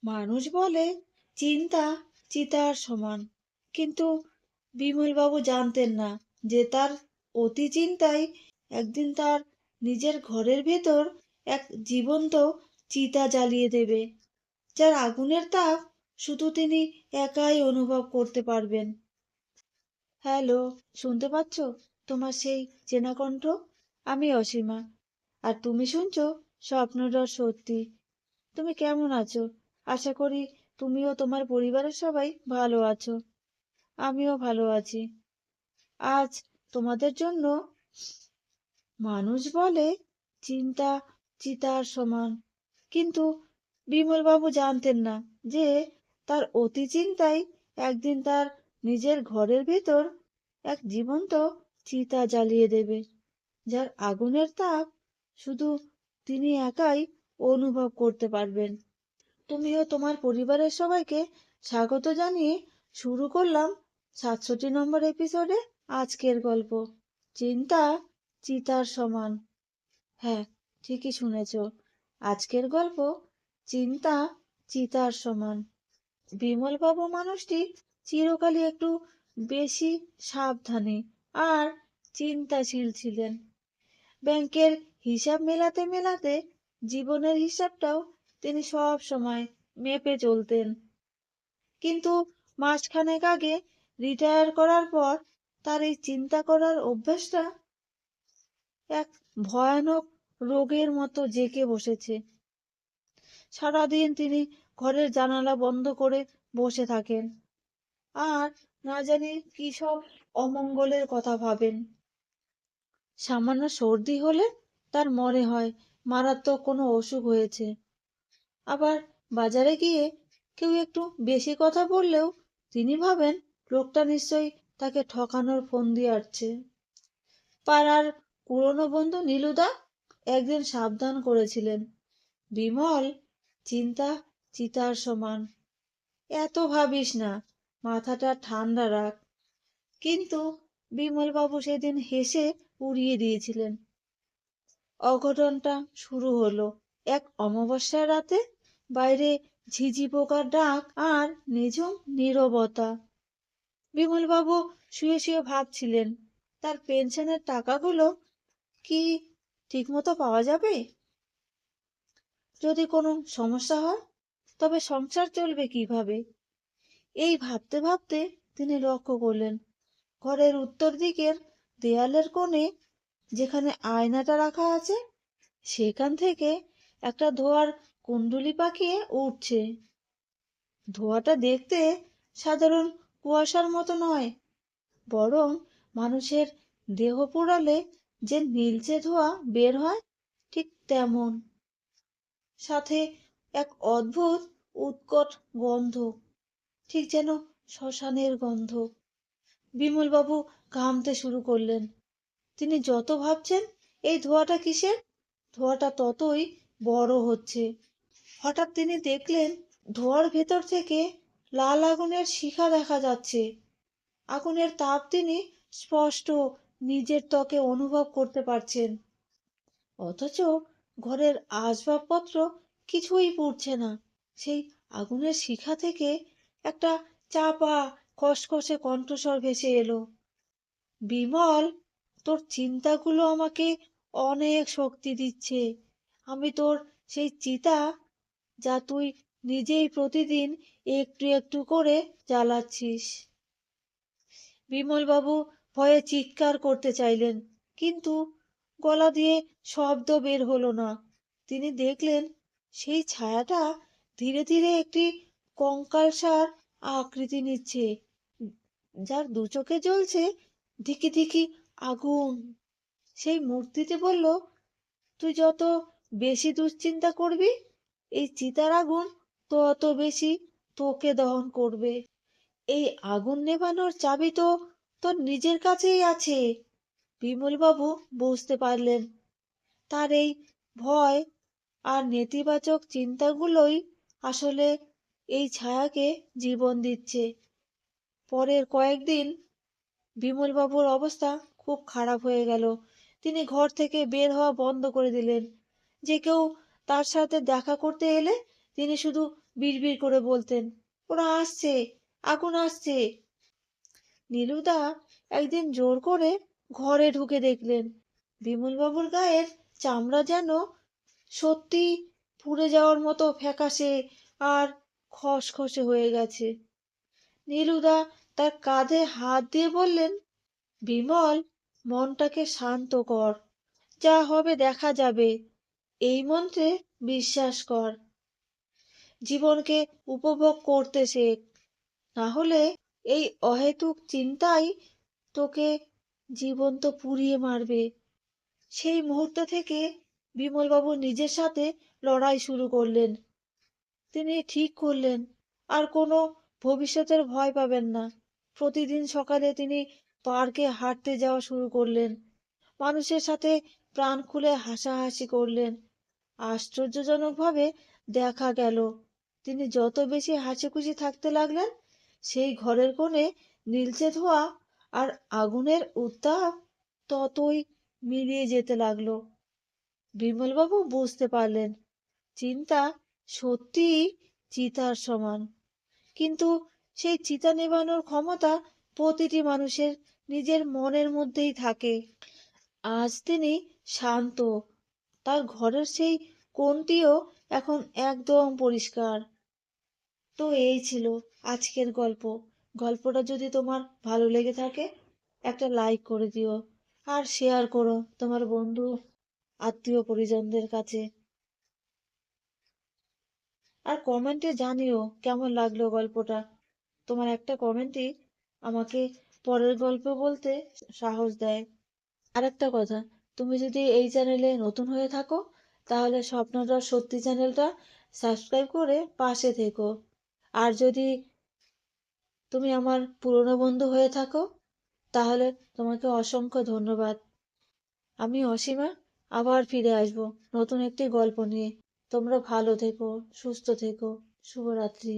মানুষ বলে চিন্তা চিতার সমান, কিন্তু বিমলবাবু জানতেন না যে তার অতি চিন্তাই একদিন তার নিজের ঘরের ভেতর এক জীবন্ত চিতা জ্বালিয়ে দেবে, যার আগুনের তাপ শুধু তিনি একাই অনুভব করতে পারবেন। হ্যালো, শুনতে পাচ্ছ তোমার সেই চেনা কণ্ঠ? আমি অসীমা, আর তুমি শুনছো স্বপ্নদর সত্যি। তুমি কেমন আছো? আশা করি তুমিও তোমার পরিবারের সবাই ভালো আছো। আমিও ভালো আছি। আজ তোমাদের জন্য মানুষ বলে চিন্তা চিতার সমান, কিন্তু বিমলবাবু জানতেন না যে তার অতি চিন্তাই একদিন তার নিজের ঘরের ভেতর এক জীবন্ত চিতা জ্বালিয়ে দেবে, যার আগুনের তাপ শুধু তিনি একাই অনুভব করতে পারবেন। তুমিও তোমার পরিবারের সবাইকে স্বাগত জানিয়ে শুরু করলাম ৬৭ নম্বর এপিসোডে আজকের গল্প, চিন্তা চিতার সমান। হ্যাঁ, ঠিকই শুনেছ, আজকের গল্প চিন্তা চিতার সমান। বিমলবাবু মানুষটি চিরকালই একটু বেশি সাবধানী আর চিন্তাশীল ছিলেন। ব্যাংকের হিসাব মেলাতে মেলাতে জীবনের হিসাবটাও তিনি সব সময় মেপে চলতেন। কিন্তু মাসখানেক আগে রিটায়ার করার পর তার এই চিন্তা করার অভ্যাসটা এক ভয়ানক রোগের মতো জেঁকে বসেছে। সারাদিন তিনি ঘরের জানালা বন্ধ করে বসে থাকেন আর না জানি কি সব অমঙ্গলের কথা ভাবেন। সামান্য সর্দি হলে তার মনে হয় মারাত্মক কোনো অসুখ হয়েছে। আবার বাজারে গিয়ে কেউ একটু বেশি কথা বললেও তিনি ভাবেন লোকটা নিশ্চয়ই তাকে ঠকানোর ফন্দি আঁটছে। পাড়ার পুরনো বন্ধু নীলুদা একদিন সাবধান করেছিলেন, বিমল, চিন্তা চিতার সমান, এত ভাবিস না, মাথাটা ঠান্ডা রাখ। কিন্তু বিমলবাবু সেদিন হেসে উড়িয়ে দিয়েছিলেন। অঘটনটা শুরু হলো এক অমাবস্যার রাতে। বাইরে ঝিঝি পোকার ডাক আর নিঝুম নীরবতা। বিমলবাবু শুয়ে শুয়ে ভাবছিলেন তার পেনশনের টাকাগুলো কি ঠিকমতো পাওয়া যাবে। যদি কোনো সমস্যা হয় তবে সংসার চলবে কিভাবে। এই ভাবতে ভাবতে তিনি লক্ষ্য করলেন ঘরের উত্তর দিকের দেয়ালের কোণে, যেখানে আয়নাটা রাখা আছে, সেখান থেকে একটা ধোঁয়ার কুণ্ডুলি পাকিয়ে উঠছে। ধোঁয়াটা দেখতে সাধারণ কুয়াশার মতো নয়, বরং মানুষের দেহ পোড়ালে যে নীলচে ধোঁয়া বের হয় ঠিক তেমন। সাথে এক অদ্ভুত উৎকট গন্ধ, ঠিক যেন শ্মশানের গন্ধ। বিমলবাবু ঘামতে শুরু করলেন। তিনি যত ভাবছেন এই ধোঁয়াটা কিসের, ধোঁয়াটা ততই বড় হচ্ছে। হঠাৎ তিনি দেখলেন ধোঁয়ার ভেতর থেকে লাল আগুনের শিখা দেখা যাচ্ছে। আগুনের তাপ তিনি স্পষ্ট নিজের ত্বকে অনুভব করতে পারছেন, অথচ ঘরের আসবাবপত্র কিছুই পুড়ছে না। সেই আগুনের শিখা থেকে একটা চাপা খসখসে কণ্ঠস্বর ভেসে এলো, বিমল, তোর চিন্তাগুলো আমাকে অনেক শক্তি দিচ্ছে। আমি তোর সেই চিতা, যা তুই নিজেই প্রতিদিন একটু একটু করে জ্বালাচ্ছিস। বিমলবাবু ভয়ে চিৎকার করতে চাইলেন, কিন্তু গলা দিয়ে শব্দ বের হলো না। তিনি দেখলেন সেই ছায়াটা ধীরে ধীরে একটি কঙ্কালসার আকৃতি নিচ্ছে, যার দু চোখে জ্বলছে ধিকি ধিকি আগুন। সেই মূর্তিটি বলল, তুই যত বেশি দুশ্চিন্তা করবি, এই চিতার আগুন তত বেশি তোকে দহন করবে। এই আগুন নেভানোর চাবি তো তোর নিজের কাছেই আছে। বিমলবাবু বুঝতে পারলেন তার এই ভয় আর নেতিবাচক চিন্তাগুলোই আসলে এই ছায়াকে জীবন দিচ্ছে। পরের কয়েকদিন বিমলবাবুর অবস্থা খুব খারাপ হয়ে গেল। তিনি ঘর থেকে বের হওয়া বন্ধ করে দিলেন। যে কেউ তার সাথে দেখা করতে এলে তিনি শুধু বিড়বিড় করে বলতেন, ওরা আসছে, আগুন আসছে। নীলুদা একদিন জোর করে ঘরে ঢুকে দেখলেন বিমলবাবুর গায়ের চামড়া যেন সত্যি পুড়ে যাওয়ার মতো ফ্যাকাশে আর খসখসে হয়ে গেছে। নীলুদা তার কাঁধে হাত দিয়ে বললেন, বিমল, মনটাকে শান্ত কর, যা হবে দেখা যাবে, এই মন্ত্রে বিশ্বাস কর, জীবনকে উপভোগ করতে শেখ, না হলে এই অহেতুক চিন্তাই তোকে জীবন্ত পুড়িয়ে মারবে। সেই মুহূর্ত থেকে বিমলবাবু নিজের সাথে লড়াই শুরু করলেন। তিনি ঠিক করলেন আর কোনো ভবিষ্যতের ভয় পাবেন না। প্রতিদিন সকালে তিনি পার্কে হাঁটতে যাওয়া শুরু করলেন, মানুষের সাথে প্রাণ খুলে হাসাহাসি করলেন। আশ্চর্যজনকভাবে দেখা গেল তিনি যত বেশি হাসিখুশি থাকতে লাগলেন, সেই ঘরের কোণে নীলচে ধোঁয়া আর আগুনের উত্তাপ ততই মিলিয়ে যেতে লাগলো। বিমলবাবু বুঝতে পারলেন চিন্তা সত্যিই চিতার সমান, কিন্তু সেই চিতা নেভানোর ক্ষমতা প্রতিটি মানুষের নিজের মনের মধ্যেই থাকে। আজ তিনি শান্ত, তার ঘরের সেই কোণটিও এখন একদম পরিষ্কার। তো এই ছিল আজকের গল্প। গল্পটা যদি তোমার ভালো লেগে থাকে একটা লাইক করে দিও, আর শেয়ার করো তোমার বন্ধু আত্মীয় পরিজনদের কাছে। আর কমেন্টে জানিও কেমন লাগলো গল্পটা। তোমার একটা কমেন্টই আমাকে পরের গল্প বলতে সাহস দেয়। আর একটা কথা, তুমি যদি এই চ্যানেলে নতুন হয়ে থাকো তাহলে স্বপ্নটা সত্যি চ্যানেলটা সাবস্ক্রাইব করে পাশে থেকো। আর যদি তুমি আমার পুরনো বন্ধু হয়ে থাকো তাহলে তোমাকে অসংখ্য ধন্যবাদ। আমি অসীমা, আবার ফিরে আসবো নতুন একটি গল্প নিয়ে। তোমরা ভালো থেকো, সুস্থ থেকো। শুভরাত্রি।